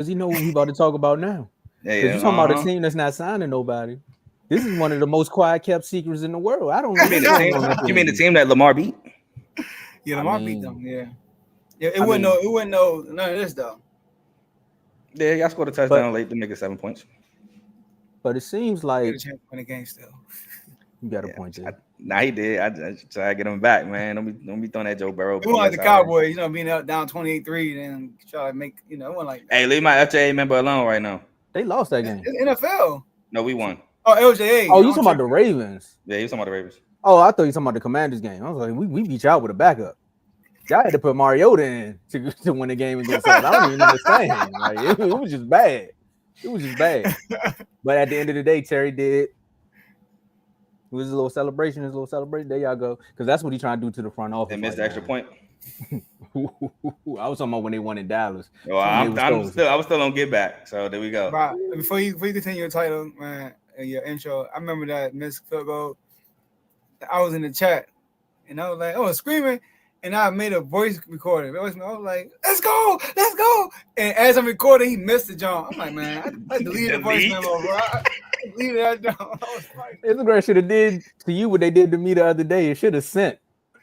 Because he know what we about to talk about now. Because you talking about a team that's not signing nobody. This is one of the most quiet kept secrets in the world. I don't know what's going on. You mean the team that Lamar beat? Yeah, Lamar beat them. Yeah. It wouldn't know none of this though. Yeah, y'all scored a touchdown late to make it 7 points. But it seems like win the game still. You got a point there. Nah, he did. I try to get him back, man. Don't be throwing that Joe Burrow. It wasn't like the Cowboys, being down 28-3, then try to make, it wasn't like that. Hey, leave my FJA member alone right now. They lost that game. It's NFL. No, we won. Oh, LJA. Oh, you talking about the Ravens? Yeah, you talking about the Ravens. Oh, I thought you talking about the Commanders game. I was like, we beat y'all with a backup. Y'all had to put Mariota in to win the game and go forward. I don't even understand. Like it was just bad. It was just bad. But at the end of the day, Terry did. It was a little celebration. There y'all go. Because that's what he's trying to do to the front office. They missed the extra point. I was talking about when they won in Dallas. Oh, I was still on get back. So there we go. Right. Before you continue your title, man, your intro, I remember that missed field goal. I was in the chat and I was like, screaming. And I made a voice recording. I was like, let's go. And as I'm recording, he missed the jump. I'm like, man, I deleted the voice memo, bro. I deleted that jump. Instagram should have did to you what they did to me the other day. It should have sent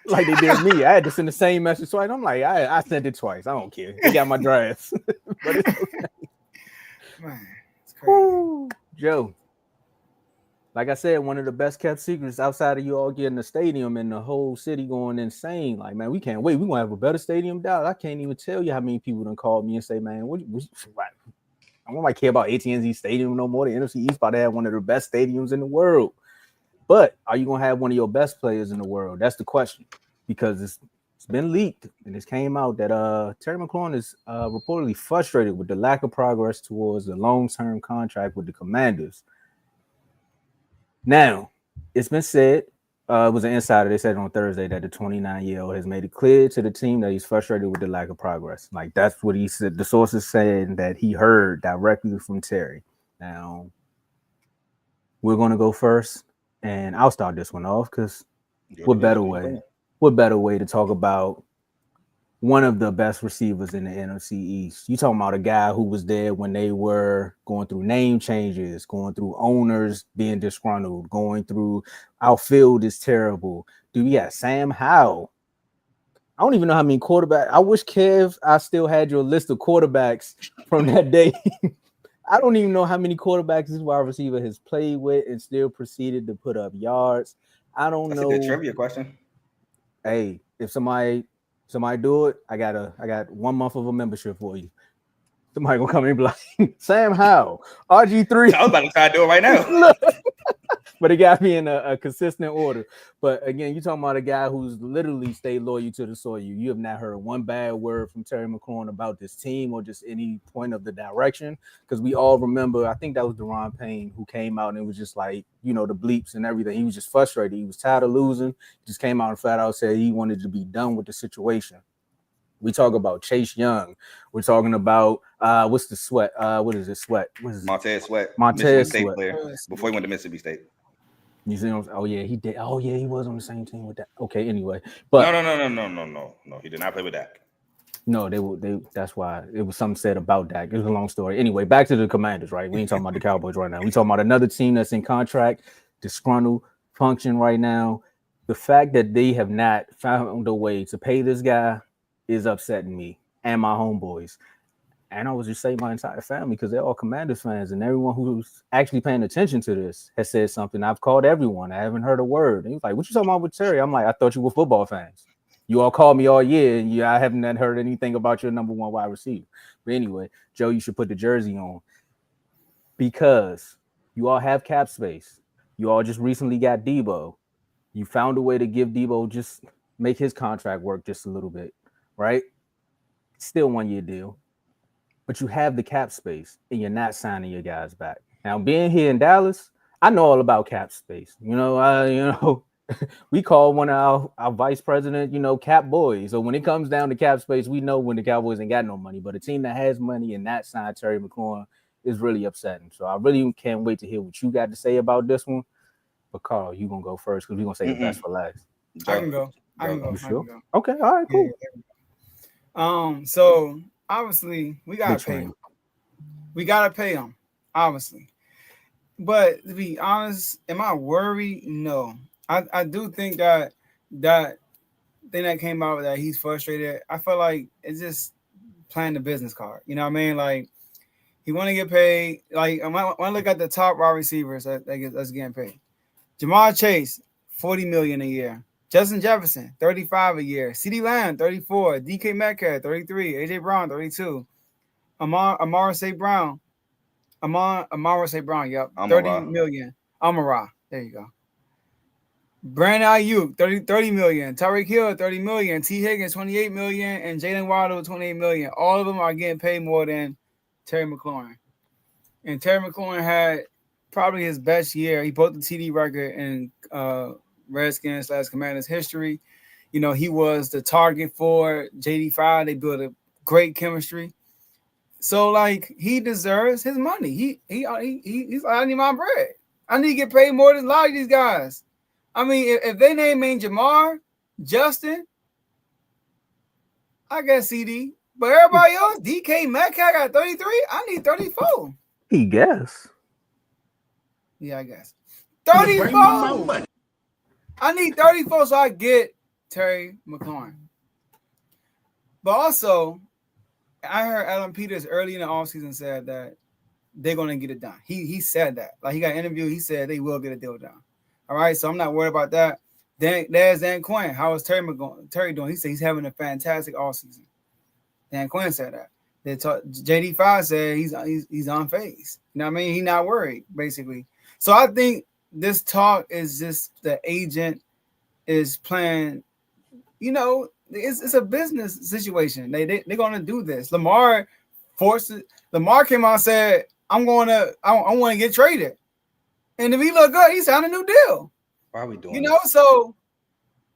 like they did me. I had to send the same message twice. I'm like, I sent it twice. I don't care. They got my drafts. But it's okay. Man, it's crazy. Woo. Joe. Like I said, one of the best kept secrets outside of you all getting the stadium and the whole city going insane. Like, man, we can't wait. We're going to have a better stadium down. I can't even tell you how many people done called me and say, man, I don't care about AT&T Stadium no more. The NFC East about to have one of the best stadiums in the world. But are you going to have one of your best players in the world? That's the question. Because it's been leaked and it came out that Terry McLaurin is reportedly frustrated with the lack of progress towards the long-term contract with the Commanders. Now, it's been said, it was an insider, they said on Thursday that the 29-year-old has made it clear to the team that he's frustrated with the lack of progress. Like, that's what he said. The sources saying that he heard directly from Terry. Now, we're going to go first, and I'll start this one off because what better way to talk about one of the best receivers in the NFC East. You talking about a guy who was there when they were going through name changes, going through owners being disgruntled, going through outfield is terrible. Dude, we got Sam Howell. I don't even know how many quarterbacks. I wish, Kev, I still had your list of quarterbacks from that day. I don't even know how many quarterbacks this wide receiver has played with and still proceeded to put up yards. I don't know. That's a good trivia question. Hey, if somebody do it, I got 1 month of a membership for you. Somebody gonna come in and be like, Sam Howell, RG3. I was about to try to do it right now. But it got me in a consistent order. But again, you're talking about a guy who's literally stayed loyal to the soil. You have not heard one bad word from Terry McLaurin about this team or just any point of the direction. Because we all remember, I think that was Deron Payne who came out and it was just like, the bleeps and everything. He was just frustrated. He was tired of losing. He just came out and flat out said he wanted to be done with the situation. We talk about Chase Young. We're talking about what's the Sweat? What is it? Sweat? What is it? Montez Sweat. Montez State Sweat. Player before he went to Mississippi State. You see him? Oh yeah, he did. Oh yeah, he was on the same team with that. Okay, anyway, but no. He did not play with Dak. No, they. That's why it was something said about Dak. It was a long story. Anyway, back to the Commanders. Right, we ain't talking about the Cowboys right now. We talking about another team that's in contract, disgruntled, function right now. The fact that they have not found a way to pay this guy is upsetting me and my homeboys. And I was just saying my entire family because they're all Commanders fans, and everyone who's actually paying attention to this has said something. I've called everyone. I haven't heard a word. And he's like, "What you talking about with Terry?" I'm like, "I thought you were football fans. You all called me all year, and I haven't heard anything about your number one wide receiver." But anyway, Joe, you should put the jersey on because you all have cap space. You all just recently got Debo. You found a way to give Debo just make his contract work just a little bit, right? Still 1 year deal. But you have the cap space and you're not signing your guys back. Now, being here in Dallas, I know all about cap space. We call one of our vice president, cap boys. So when it comes down to cap space, we know when the Cowboys ain't got no money. But a team that has money and not signed Terry McLaurin is really upsetting. So I really can't wait to hear what you got to say about this one. But Carl, you gonna go first because we're gonna say the best for last. I can go. You sure? Okay, all right, cool. Yeah. So obviously we gotta pay. We gotta pay him, obviously. But to be honest, am I worried? No. I do think that thing that came out that he's frustrated. I feel like it's just playing the business card. You know what I mean? Like he want to get paid. Like when I look at the top wide receivers that's getting paid, Jamar Chase, $40 million a year. Justin Jefferson, $35 a year. CeeDee Lamb, $34. DK Metcalf, $33. AJ Brown, $32. Amara St. Brown. Yep, $30 million. Amara, there you go. Brandon Ayuk, 30 million. Tyreek Hill, $30 million. T. Higgins, $28 million. And Jalen Waddle, $28 million. All of them are getting paid more than Terry McLaurin. And Terry McLaurin had probably his best year. He broke the TD record in Redskins/Commanders history. You know, he was the target for JD5. They built a great chemistry. So, like, he deserves his money. He's like, I need my bread. I need to get paid more than a lot of these guys. I mean, if they name ain't Jamar, Justin, I guess CD. But everybody else, DK Metcalf got 33. I need 34. He guess. Yeah, I guess. 34. I need 34 so I get Terry McLaurin. But also, I heard Adam Peters early in the offseason said that they're going to get it done. He said that. Like, he got interviewed. He said they will get a deal done. All right, so I'm not worried about that. Then there's Dan Quinn. How is Terry doing? He said he's having a fantastic offseason. Dan Quinn said that. JD5 said he's on phase. You know what I mean? He's not worried, basically. So I think this talk is just the agent is playing, you know, it's a business situation. They're gonna do this. Lamar came out and said, I want to get traded. And if he look good, he signed a new deal. Why are we doing this? You know, so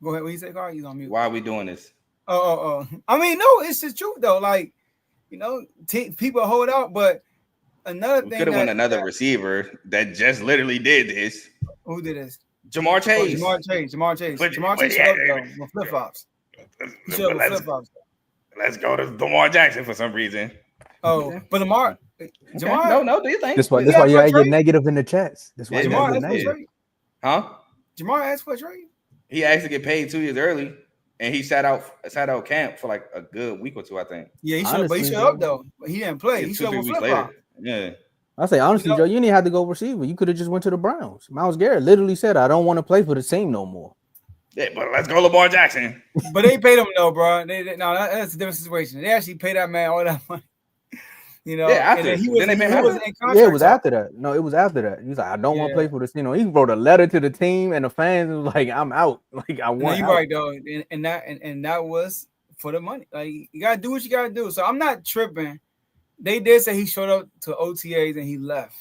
go ahead. What you say, Carl? He's on mute. Why are we doing this? Oh. I mean, no, it's the truth though. Like, you know, people hold out, but another thing. Could have won another receiver that just literally did this. Who did this? Jamar Chase. Jamar Chase showed up though with flip flops. He showed up with flip flops. Let's go to Lamar Jackson for some reason. Oh, but Jamar. No, do you think? That's why you gotta get negative in the chats. That's why Jamar asked for a trade. Huh? Jamar asked for a trade. He asked to get paid 2 years early, and he sat out camp for like a good week or two, I think. Yeah, he showed up though. But he didn't play. He showed up with flip flop. Yeah. I say honestly, Joe, you didn't have to go receiver. You could have just went to the Browns. Myles Garrett literally said, "I don't want to play for the team no more." Yeah, but let's go Lamar Jackson. But they paid him though, bro. That's a different situation. They actually paid that man all that money. You know, yeah, after he was in contract. Yeah, it was after that. No, it was after that. He was like, I don't want to play for this. You know, he wrote a letter to the team and the fans and was like, I'm out. Like, I want you're right, though. And that was for the money. Like, you gotta do what you gotta do. So I'm not tripping. They did say he showed up to OTAs and he left.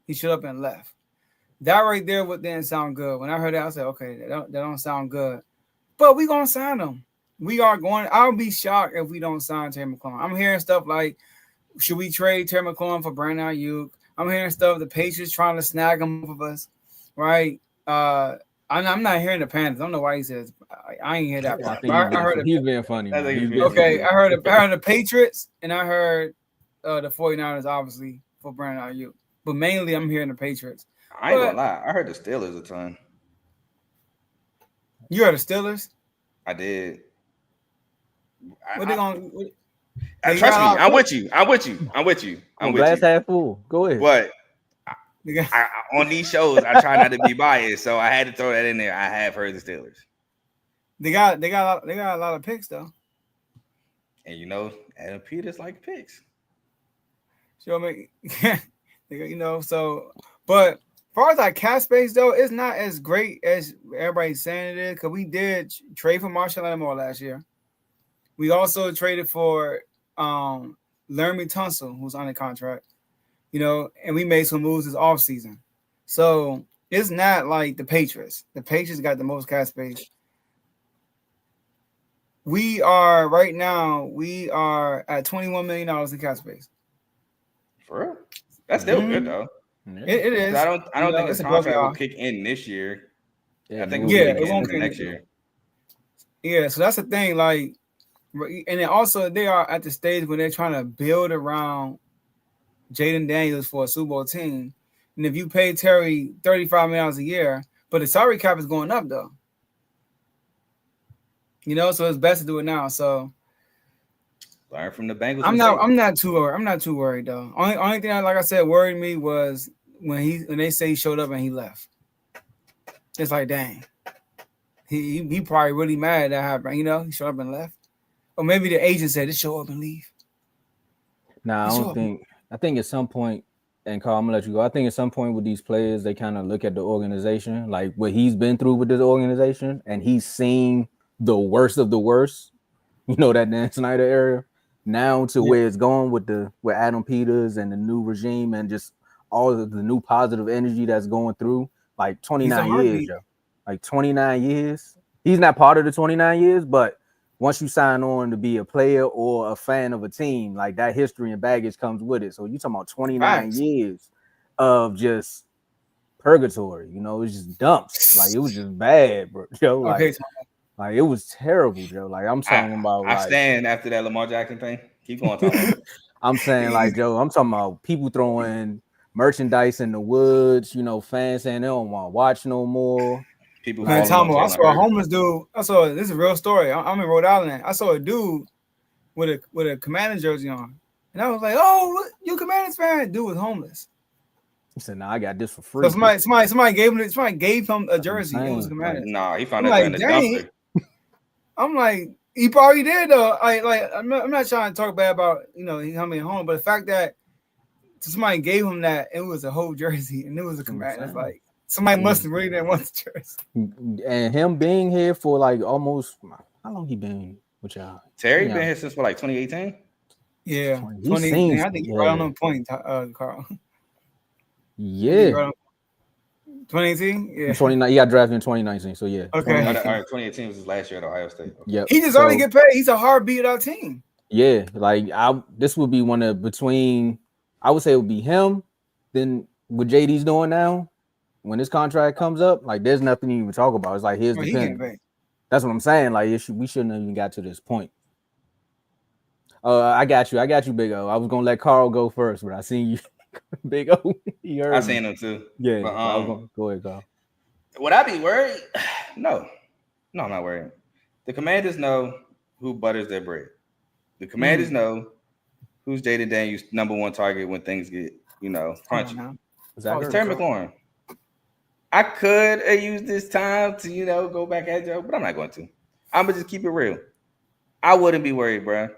He showed up and left. That right there didn't sound good. When I heard that, I said, okay, that don't sound good. But we gonna sign him. We are going. I'll be shocked if we don't sign Terry McLaurin. I'm hearing stuff like, should we trade Terry McLaurin for Brandon Ayuk? I'm hearing stuff the Patriots trying to snag him off of us, right? I'm not hearing the Panthers. I don't know why he says. I ain't hear that part. I heard he's being funny. I heard the Patriots and I heard the 49ers, obviously, for Brandon Ayuk. But mainly I'm hearing the Patriots. I ain't gonna lie. I heard the Steelers a ton. You heard the Steelers? I did. What they gonna? Trust me, I'm with you. I'm glass half full. Go ahead. But on these shows, I try not to be biased, so I had to throw that in there. I have heard the Steelers. They got a lot of picks though. And you know, Adam Peters like picks. So I mean, you know, so but as far as our cap space though, it's not as great as everybody's saying it is, because we did trade for Marshall Lattimore last year. We also traded for Laramie Tunsil, who's on a contract, you know, and we made some moves this offseason. So it's not like the Patriots. The Patriots got the most cap space. We are right now, at $21 million in cap space. For real? That's still good though. It is. I don't think his contract will kick in this year. I think it won't kick in next year. Yeah, so that's the thing. Like, and then also they are at the stage where they're trying to build around Jaden Daniels for a Super Bowl team, and if you pay Terry $35 million a year, but the salary cap is going up though. You know, so it's best to do it now. So learn from the Bengals. I'm not too worried though. Only thing like I said worried me was when they say he showed up and he left. It's like, dang. He probably really mad that happened. You know, he showed up and left. Or maybe the agent said, just show up and leave. Nah, I think at some point, and Carl, I'm gonna let you go. I think at some point with these players, they kind of look at the organization, like what he's been through with this organization, and he's seen the worst of the worst. You know, that Dan Snyder era. Now to where it's going with Adam Peters and the new regime and just all of the new positive energy that's going through. Like 29 years, yo. Like 29 years. He's not part of the 29 years, but once you sign on to be a player or a fan of a team, like that history and baggage comes with it. So you talking about 29 years of just purgatory. You know, it's just dumps. Like it was just bad, bro. Yo, like it was terrible, Joe. Like I'm talking about. I stand after that Lamar Jackson thing. Keep going, Tomo. I'm saying, like, Joe, I'm talking about people throwing merchandise in the woods. You know, fans saying they don't want to watch no more. People. Man, Tomo, I saw a homeless dude. This is a real story. I'm in Rhode Island. I saw a dude with a Commanders jersey on, and I was like, "Oh, you Commanders fan?" Dude was homeless. He said, "Nah, I got this for free." So somebody gave him a jersey. It was Commanders. Nah, he found that in the dumpster. I'm like, he probably did though. I'm not trying to talk bad about how many home, but the fact that somebody gave him that, it was a whole jersey and it was a Commanders. Like somebody must have really didn't want the jersey. And him being here for like almost how long he been with y'all? Terry been here since like 2018. Yeah, 2018. I think you're right on the point, Carl. Yeah. 2018, yeah. 29. He got drafted in 2019, so yeah. Okay. 2018 was his last year at Ohio State. Okay. Yeah. He just already get paid. He's a heartbeat of our team. Yeah, like this would be one of between. I would say it would be him. Then what JD's doing now, when his contract comes up, like there's nothing to even talk about. It's like here's the thing. That's what I'm saying. Like we shouldn't have even got to this point. I got you, Big O. I was gonna let Carl go first, but I seen you. Big O, I seen him too. Yeah, but, go ahead, Carl. Would I be worried? No, I'm not worried. The Commanders know who butters their bread. The Commanders know who's Jaden Daniels' number one target when things get, crunchy. It's Terry McLaurin. I could have used this time to, go back at Joe, but I'm not going to. I'm gonna just keep it real. I wouldn't be worried, bro.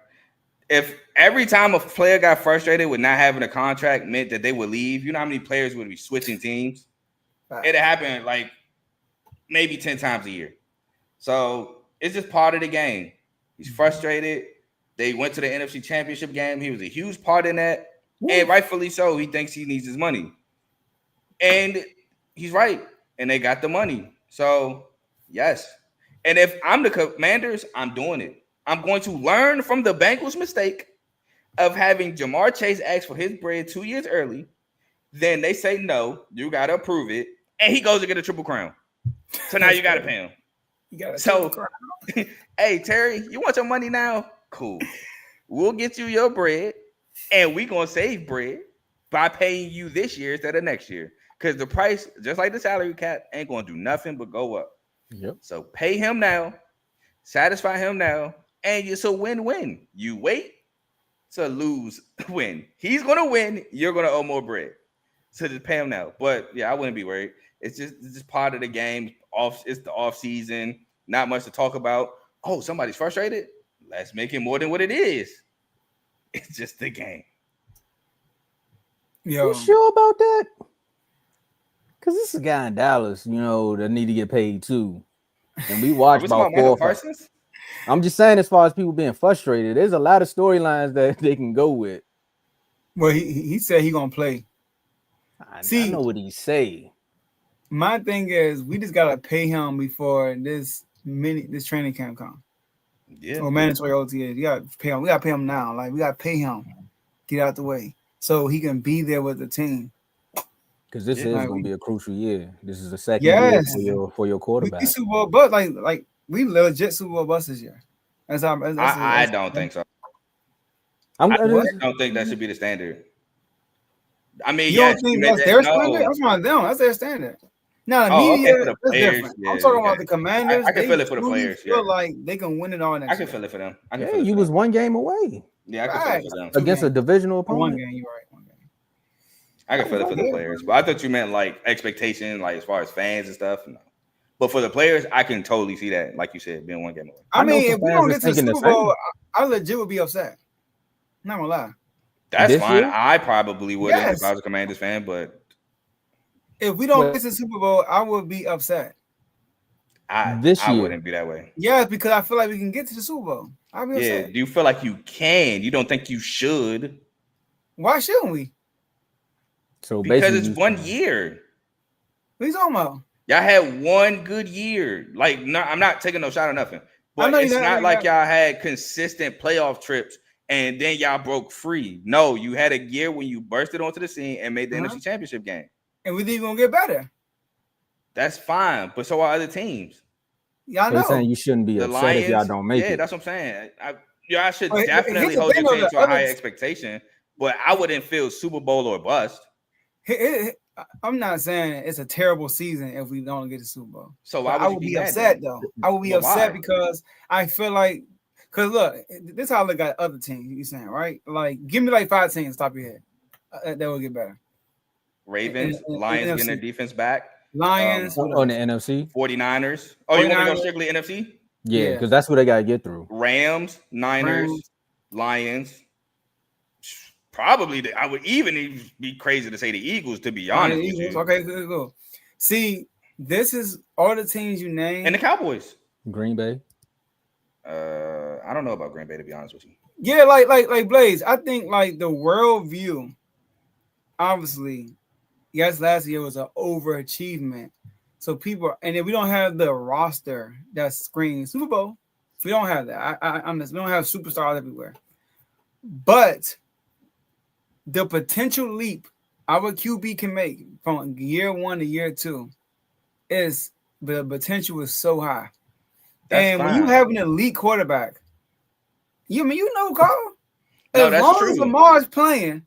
If every time a player got frustrated with not having a contract meant that they would leave, you know how many players would be switching teams? It'd happen like maybe 10 times a year. So it's just part of the game. He's frustrated. They went to the NFC Championship game. He was a huge part in that. And rightfully so. He thinks he needs his money. And he's right. And they got the money. So, yes. And if I'm the Commanders, I'm doing it. I'm going to learn from the Bengals' mistake of having Jamar Chase ask for his bread 2 years early. Then they say, no, you got to approve it. And he goes to get a triple crown. So now you got to pay him. Hey, Terry, you want your money now? Cool. We'll get you your bread, and we're going to save bread by paying you this year instead of next year. Because the price, just like the salary cap, ain't going to do nothing but go up. Yep. So pay him now, satisfy him now, and it's a win-win. You wait to lose, win. He's going to win. You're going to owe more bread. So just pay him now. But, yeah, I wouldn't be worried. It's just part of the game. It's the off season. Not much to talk about. Oh, somebody's frustrated? Let's make it more than what it is. It's just the game. You sure about that? Because this is a guy in Dallas, that need to get paid too. And we watch about 4 or 5. I'm just saying, as far as people being frustrated, there's a lot of storylines that they can go with. Well, he said he gonna play. I know what he say. My thing is, we just gotta pay him before this training camp comes. Yeah. Or mandatory OTA. You gotta pay him. We gotta pay him now. Like we gotta pay him. Get out the way so he can be there with the team. Because this is gonna be a crucial year. This is the second year for your quarterback. We Super Bowl bust, like we legit Super Bowl bust this year. I don't think so. I don't think that should be the standard. I mean, You yes, don't you think made that's that. their No. standard? That's not them. That's their standard. Now the Oh, okay, media for the is players. different. Yeah, I'm talking about okay. the Commanders. I can They feel it for the truly players. feel Yeah, like they can win it all next I can year. feel it for them. I can Yeah, feel it you for was them. one game away Yeah, I can feel it for them. Two against a games. divisional One opponent. game, you're right. One game. I can feel it for the players, but I thought you meant like expectation, like as far as fans and stuff. No. But for the players, I can totally see that, like you said, being one game away. I know mean, some if we fans don't is get to the thinking the Super Bowl, same. I legit would be upset. Not gonna lie. That's This fine. year? I probably wouldn't if Yes. I was a Commanders fan, but If we don't Well, get to the Super Bowl, I would be upset. This I year. wouldn't be that way. Yes, because I feel like we can get to the Super Bowl. I'll be Yeah, upset. do you feel like you can? You don't think you should? Why shouldn't we? So Because basically, it's you 1 saying- year. What are you talking about? Y'all had one good year. Like, no, I'm not taking no shot or nothing. But know it's you're not- not like y'all had consistent playoff trips and then y'all broke free. No, you had a year when you bursted onto the scene and made the NFC Championship game. And we think we're gonna get better. That's fine. But so are other teams. Y'all They know. saying you shouldn't be The upset Lions, if y'all don't make yeah, it. that's what I'm saying. Y'all should But here's definitely the hold thing, your though, team the to a other higher t- expectation. But I wouldn't feel Super Bowl or bust. I'm not saying it's a terrible season if we don't get the Super Bowl. So why But I would would you be be mad upset then? though. I would be But upset why? because I feel like, because look, this is how I look at other teams. You saying right? Like, give me like 5 teams top of your head that will get better. Ravens, in Lions getting NFC. their defense back. Lions, what On the else? NFC. 49ers. Oh, you want me to go 49ers. strictly NFC? Yeah, Yeah. because that's what they gotta get through. Rams, Niners, Rams. Lions. Probably, I would even be crazy to say the Eagles, to be honest with Eagles. you. Okay, good. See, this is all the teams you named. And the Cowboys. Green Bay. I don't know about Green Bay, to be honest with you. Yeah, like Blaze. I think like the world view, obviously, yes, last year was an overachievement. So people, and if we don't have the roster that screams Super Bowl, we don't have that. I'm just, we don't have superstars everywhere. But the potential leap our QB can make from year 1 to year 2 is the potential is so high. That's When you fine. have an elite quarterback, Carl. No, As that's long true. as Lamar's playing,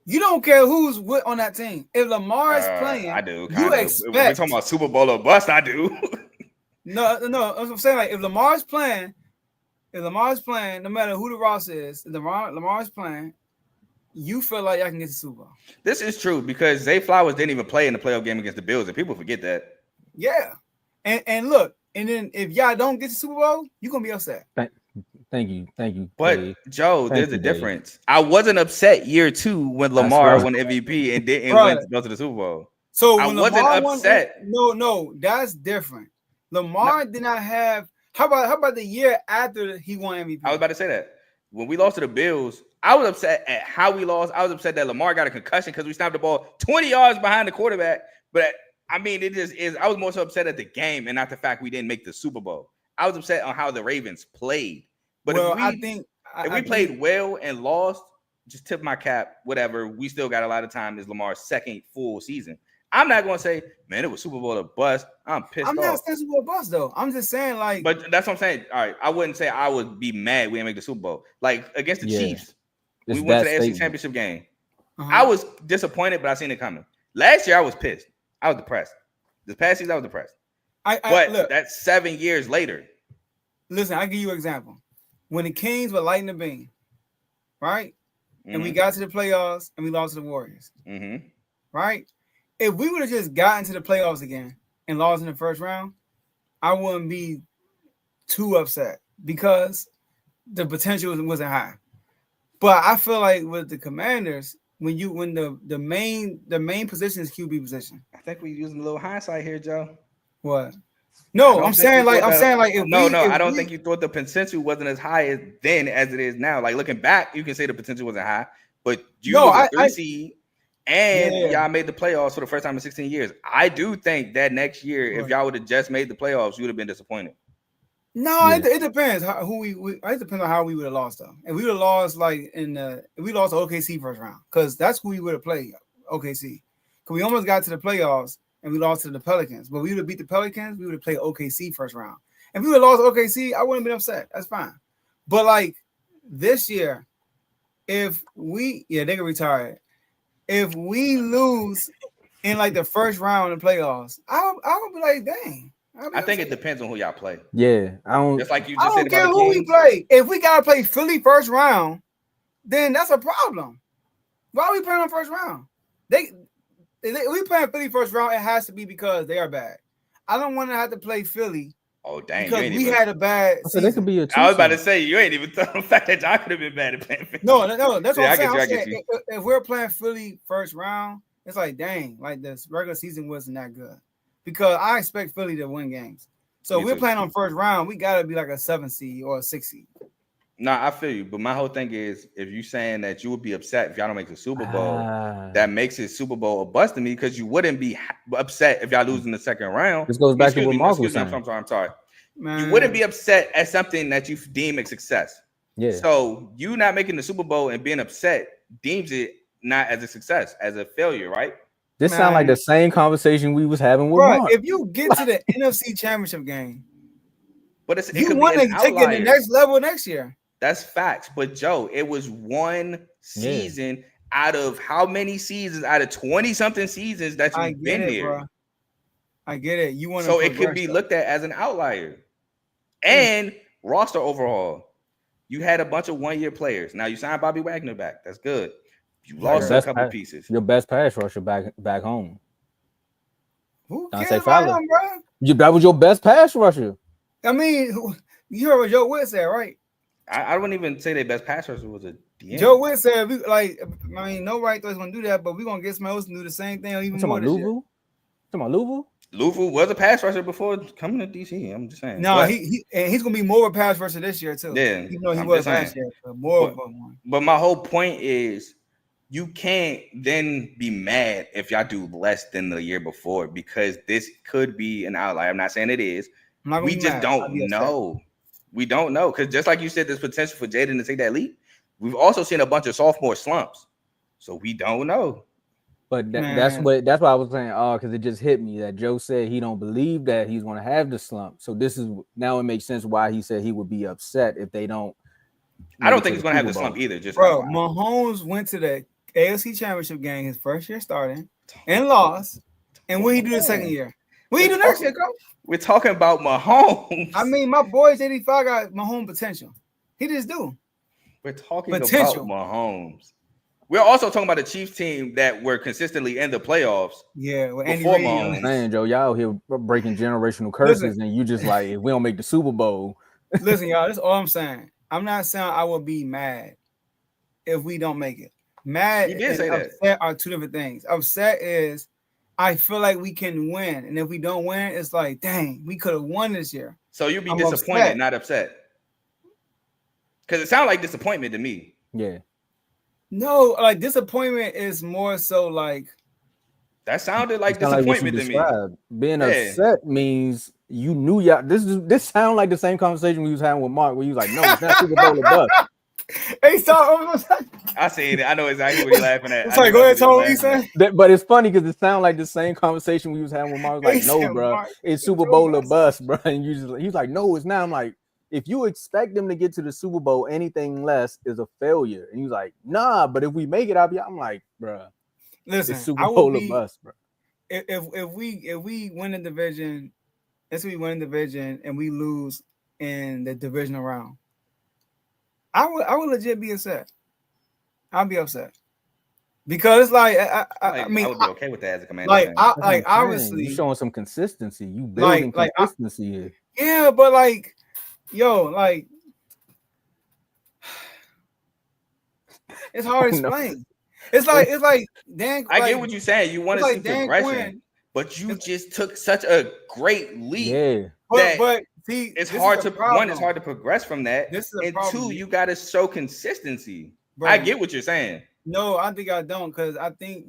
you don't care who's on that team. If Lamar's playing, I do. you Kind of. expect. We're talking about Super Bowl or bust. I do. No. I'm saying, like, if Lamar's playing, no matter who the roster is, if Lamar's playing, you feel like y'all can get the Super Bowl. This is true because Zay Flowers didn't even play in the playoff game against the Bills, and people forget that. Yeah, and look, and then if y'all don't get the Super Bowl, you're gonna be upset. Thank you. But Dave. Joe, Thank there's you, a Dave. difference. I wasn't upset year 2 when Lamar won MVP and didn't go to the Super Bowl. So I when wasn't Lamar upset. No, that's different. Lamar did not have. How about the year after he won MVP? I was about to say that. When we lost to the Bills, I was upset at how we lost. I was upset that Lamar got a concussion because we snapped the ball 20 yards behind the quarterback. But I mean, it just is. I was more so upset at the game and not the fact we didn't make the Super Bowl. I was upset on how the Ravens played. But if we played well and lost, just tip my cap, whatever. We still got a lot of time. It's Lamar's second full season. I'm not going to say, man, it was Super Bowl or bust. I'm pissed off. I'm not saying Super Bowl bust, though. I'm just saying, like. But that's what I'm saying. All right, I wouldn't say I would be mad we didn't make the Super Bowl. Like, against the Chiefs, we went to the AFC Championship game. I was disappointed, but I seen it coming. Last year, I was pissed. I was depressed. This past season, I was depressed. But that's 7 years later. Listen, I'll give you an example. When the Kings were lighting the beam, right? And we got to the playoffs and we lost to the Warriors, right? If we would have just gotten to the playoffs again and lost in the first round, I wouldn't be too upset because the potential wasn't high. But I feel like with the Commanders, when the main position is QB position. I think we're using a little hindsight here, Joe. What? No, I'm saying like I don't think you thought the potential wasn't as high as then as it is now. Like looking back, you can say the potential wasn't high, but you was a 3 seed and y'all made the playoffs for the first time in 16 years. I do think that next year, if y'all would have just made the playoffs, you would have been disappointed. No, it depends it depends on how we would have lost though. If we would have lost if we lost to OKC first round, because that's who we would have played, OKC. Because we almost got to the playoffs and we lost to the Pelicans. But we would have beat the Pelicans, we would have played OKC first round. If we would have lost OKC, I wouldn't have been upset. That's fine. But like this year, if they can retire it. if we lose in like the first round of the playoffs, I would be like, dang. I think it depends on who y'all play. Yeah, I don't. Just like you I just said don't care about the who we Kings. play. If we gotta play Philly first round, then that's a problem. Why are we playing on first round? We playing Philly first round. It has to be because they are bad. I don't want to have to play Philly. Oh dang! Because we had a bad season. So they could be a. I was about to say you ain't even thought the fact that y'all could have been bad at playing Philly. No, that's what I'm saying. I get you. If we're playing Philly first round, it's like dang, like this regular season wasn't that good. Because I expect Philly to win games. So we're playing on first round, we gotta be like a 7 seed or a 6 seed. Nah, I feel you, but my whole thing is if you saying that you would be upset if y'all don't make the Super Bowl, that makes it Super Bowl a bust to me because you wouldn't be upset if y'all lose in the second round. This goes back to what Mark was saying. I'm sorry. Man. You wouldn't be upset at something that you deem a success. Yeah. So you not making the Super Bowl and being upset deems it not as a success, as a failure, right? This sounds like the same conversation we was having with Mark. If you get to the NFC Championship game, but you want to take it to the next level next year. That's facts. But Joe, it was one season out of how many seasons? Out of 20-something seasons that you've been there. Bro. I get it. You want so it could be looked at as an outlier. And roster overhaul. You had a bunch of one-year players. Now you signed Bobby Wagner back. That's good. You lost a couple pieces. Your best pass rusher back home. Who cares about him, bro? That was your best pass rusher. I mean, you heard what Joe Witt said, right? I wouldn't even say their best pass rusher was a DM. Joe Witt said, no right thoughts gonna do that, but we're gonna get somebody else to do the same thing or even more. Talking about Louisville? Louisville was a pass rusher before coming to DC. I'm just saying. No, he's gonna be more of a pass rusher this year too. Yeah, even though he was last year, but more of one. But my whole point is, you can't then be mad if y'all do less than the year before because this could be an outlier. I'm not saying it is. We just don't know. We don't know because just like you said, there's potential for Jaden to take that leap. We've also seen a bunch of sophomore slumps, so we don't know. But that's why I was saying, because it just hit me that Joe said he don't believe that he's going to have the slump. So this is now it makes sense why he said he would be upset if they don't. I don't think he's going to have the slump either. Just Mahomes went to the AFC Championship game his first year starting and lost. And what he do the second year? What he do next year, coach? We're talking about Mahomes. I mean, my boy's 85 got Mahomes potential. He just do. We're talking about Mahomes. We're also talking about a Chiefs team that were consistently in the playoffs. Yeah, with Andy Reid. Man, Joe, y'all here breaking generational curses, and you just like, if we don't make the Super Bowl. Listen, y'all, that's all I'm saying. I'm not saying I will be mad if we don't make it. Mad and upset are two different things. Upset is I feel like we can win, and if we don't win, it's like, dang, we could have won this year. So you'd be disappointed, not upset. Because it sounds like disappointment to me. Yeah. No, like disappointment is more so like that sounded like disappointment to me. Being upset means you knew y'all. This sound like the same conversation we was having with Mark, where you was like, "No, it's not Super Bowl or bust." Hey, so I see it. I know exactly what you're laughing at. Sorry, go ahead, Tomo. You saying? But it's funny because it sounds like the same conversation we was having with Mark. Like, no, bro, it's Super Bowl or bust, bro. And he's like, "No, it's not." I'm like, if you expect them to get to the Super Bowl, anything less is a failure. And he's like, nah, but if we make it, I'm like, bro, listen, it's Super Bowl or bust, bro. If we win the division, let's say we win the division and we lose in the divisional round, I would legit be upset. I'll be upset. Because it's like I mean, I would be okay with that as a commander. Obviously, you're showing some consistency. You building consistency here. Yeah, but like, yo, like, it's hard to explain. It's like Dan. I get what you're saying. You want to see progression, but you just took such a great leap. Yeah, but see, it's hard to one. It's hard to progress from that. And two, you got to show consistency. Bro, I get what you're saying. No, I think I don't, because I think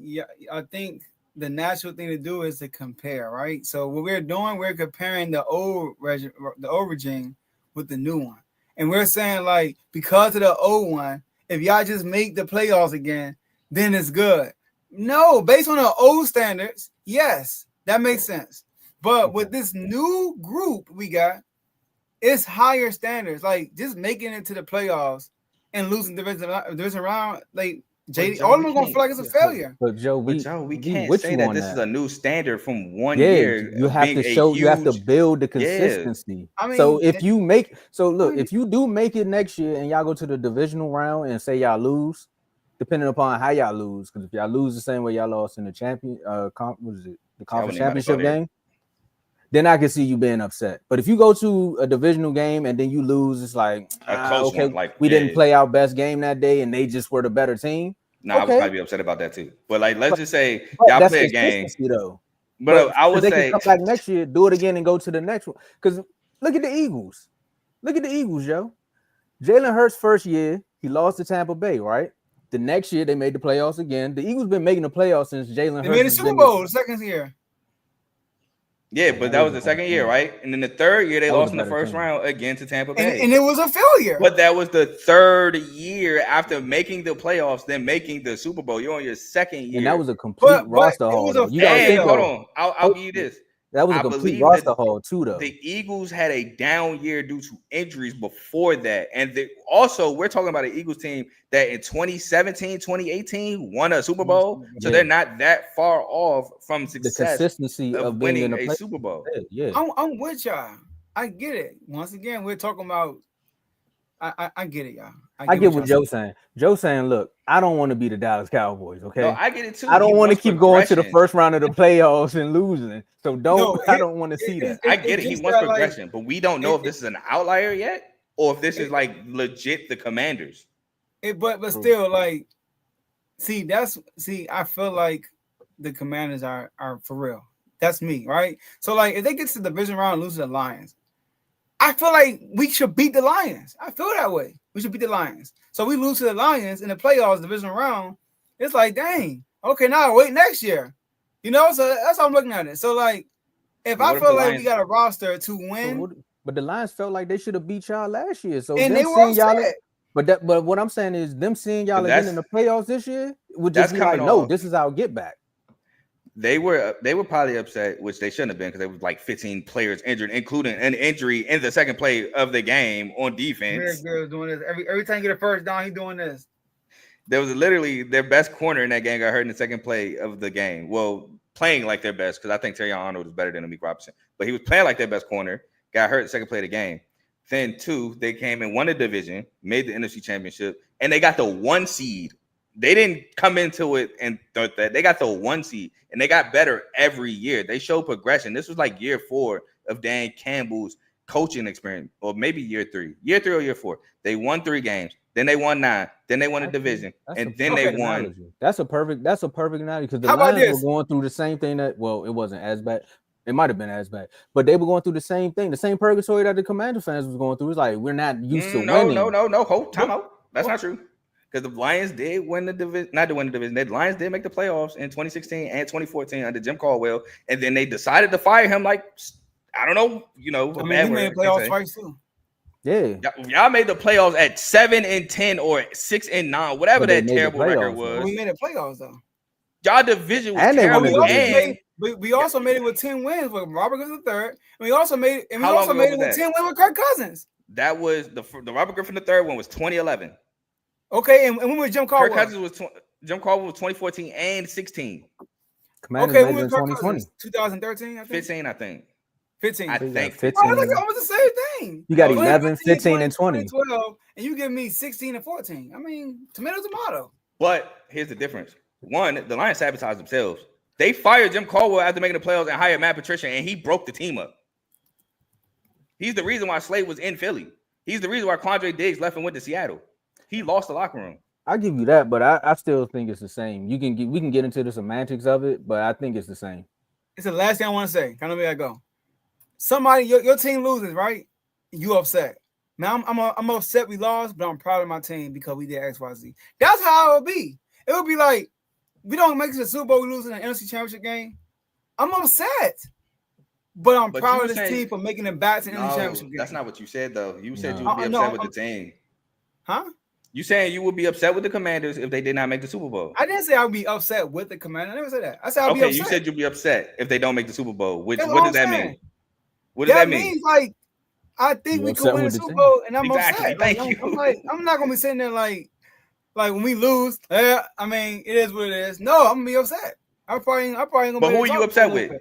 the natural thing to do is to compare, right? So what we're doing, we're comparing the old regime with the new one, and we're saying like because of the old one, if y'all just make the playoffs again, then it's good. No, based on the old standards, yes, that makes sense. But with this new group we got, it's higher standards. Like just making it to the playoffs and losing division round, like JD, Joe, all of we them gonna can't- feel like it's a failure. But Joe, But we Joe, we we can't with say you that on this that. is a new standard from one Yeah, year. you of have being to a show, you have to huge- build the Yeah. consistency. I mean, so if you make, so look, I mean- if you do make it next year and y'all go to the divisional round and say y'all lose, depending upon how y'all lose, because if y'all lose the same way y'all lost in the what is it, the conference wouldn't even championship go there. game, then I can see you being upset. But if you go to a divisional game and then you lose, it's like, A close okay, one, like, we didn't yeah. play our best game that day and they just were the better team. Nah, I would Okay. probably be upset about that too. But like, let's just say But y'all that's play a game. consistency though. But I would they say can come back next year, do it again, and go to the next one. Because look at the Eagles. Look at the Eagles, Joe. Jalen Hurts' first year, he lost to Tampa Bay, right? The next year, they made the playoffs again. The Eagles been making the playoffs since Jalen Hurts. They made the Super Bowl the second year. yeah, but that was the second year, right? And then the third year, they lost in the first round again to Tampa Bay. And it was a failure. But that was the third year after making the playoffs, then making the Super Bowl. You're on your second year. And that was a complete roster haul. You gotta think, hold on. I'll give you this. That was a complete roster haul too, though. The Eagles had a down year due to injuries before that. And also, we're talking about an Eagles team that in 2017, 2018 won a Super Bowl. So they're not that far off from success. The consistency of winning being in a Super Bowl. Yeah. I'm with y'all. I get it. Once again, we're talking about. I get it, y'all. I get what Joe's saying. Joe's saying, look, I don't want to be the Dallas Cowboys, okay? No, I get it too. I don't want to keep going to the first round of the playoffs and losing. So I don't want to see that. I get it. He wants progression, but we don't know if this is an outlier yet or if this is like legit the Commanders. But still, like, I feel like the Commanders are for real. That's me, right? So, like, if they get to the division round and lose to the Lions, I feel like we should beat the Lions. I feel that way. We should beat the Lions. So we lose to the Lions in the playoffs, division round. It's like, dang. Okay, now wait next year. You know, so that's how I'm looking at it. So, like, if I feel like we got a roster to win, but the Lions felt like they should have beat y'all last year. So and they were upset. But what I'm saying is them seeing y'all again in the playoffs this year would just be like, no, this is our get back. They were probably upset, which they shouldn't have been because there was like 15 players injured, including an injury in the second play of the game on defense. Good doing this. Every time you get a first down, he's doing this. There was literally their best corner in that game got hurt in the second play of the game. Well, playing like their best because I think Terry Arnold is better than Amik Robinson, but he was playing like their best corner. Got hurt the second play of the game. Then they came and won the division, made the NFC Championship, and they got the 1 seed. They didn't come into it and thought that they got the 1 seed, and they got better every year. They showed progression. This was like year 4 of Dan Campbell's coaching experience, or maybe year 3 or year 4. They won 3 games, then they won 9, then they won a division, and then they won. Analogy. That's a perfect analogy because the Lions were going through the same thing it wasn't as bad. It might have been as bad, but they were going through the same thing, the same purgatory that the Commander fans was going through. It's like we're not used to winning. No. Hold time out. That's not true. Because the Lions did win the division, not to win the division. The Lions did make the playoffs in 2016 and 2014 under Jim Caldwell, and then they decided to fire him. Like, I don't know, he made playoffs twice too. Yeah, y'all made the playoffs at 7-10 or 6-9, whatever that terrible record was. We made the playoffs though. Y'all division was terrible. We also made it with 10 wins with Robert Griffin III. And we also made it with 10 wins with Kirk Cousins. That was the Robert Griffin III one was 2011. Okay, and when was Jim Caldwell? Kirk Cousins was Jim Caldwell was 2014 and 16. Commanders when was 2020? 2013, I think. 15, I think. 15. I think 15. Oh, look, almost the same thing. You got 11, 15, and 20. 12, and you give me 16 and 14. I mean, tomato. But here's the difference. One, the Lions sabotaged themselves. They fired Jim Caldwell after making the playoffs and hired Matt Patricia, and he broke the team up. He's the reason why Slade was in Philly. He's the reason why Quandre Diggs left and went to Seattle. He lost the locker room. I give you that, but I still think it's the same. We can get into the semantics of it, but I think it's the same. It's the last thing I want to say. Kind of let me go. Somebody, your team loses, right? You upset. Now I'm upset we lost, but I'm proud of my team because we did XYZ. That's how it would be. It would be like we don't make it to the Super Bowl, we lose in the NFC Championship game. I'm upset. But I'm proud of this team for making it back to the NFC Championship game. That's not what you said, though. You said you would be upset with the team. Huh? You saying you would be upset with the Commanders if they did not make the Super Bowl? I didn't say I would be upset with the Commanders. I never said that. I said I'd be upset. You said you'd be upset if they don't make the Super Bowl. What does that mean? What does that mean? That means like I think we could win the Super Bowl, and I'm upset. Thank you. I'm not gonna be sitting there like like when we lose, I mean, it is what it is. No, I'm gonna be upset. I'm probably gonna. But who are you upset with?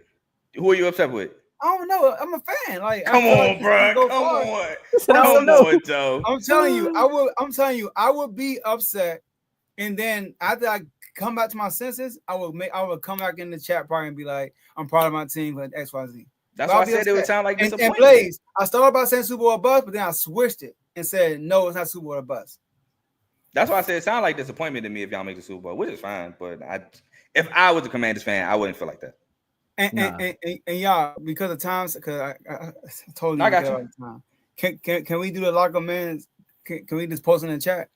Who are you upset with? I don't know. I'm a fan. Like, come on, bro. Come on, Joe. I'm telling you, I would be upset, and then after I come back to my senses, I would come back in the chat probably and be like, I'm proud of my team for XYZ. That's why I said it would sound like disappointment. And Blaze, I started by saying Super Bowl bust, but then I switched it and said, no, it's not Super Bowl bust. That's why I said it sounded like disappointment to me if y'all make the Super Bowl, which is fine. But if I was a Commanders fan, I wouldn't feel like that. And y'all, because of times, because I told you, I got you. All the time. Can we do the locker man's? Can we just post in the chat?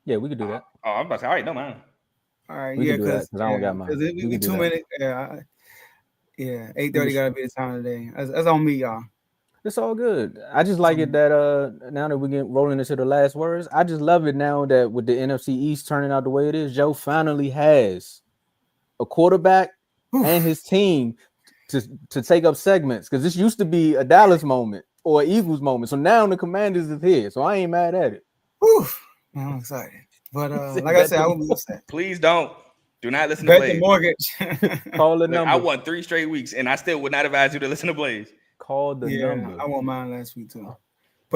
Yeah, we could do that. Oh, I'm about to say, all right, no man. All right, we because I don't got mine. We be 2 minutes. Yeah, 8:30 gotta be the time of the day. That's on me, y'all. It's all good. I just like it that now that we get rolling into the last words, I just love it now that with the NFC East turning out the way it is, Joe finally has a quarterback and his team to take up segments, because this used to be a Dallas moment or an Eagles moment. So now the Commanders is here. So I ain't mad at it. Man, I'm excited. But like I said, I won't be upset. Please don't. Do not listen Bet to Blaze. the mortgage. Call the number. I won 3 straight weeks, and I still would not advise you to listen to Blaze. Call the number. I won mine last week too.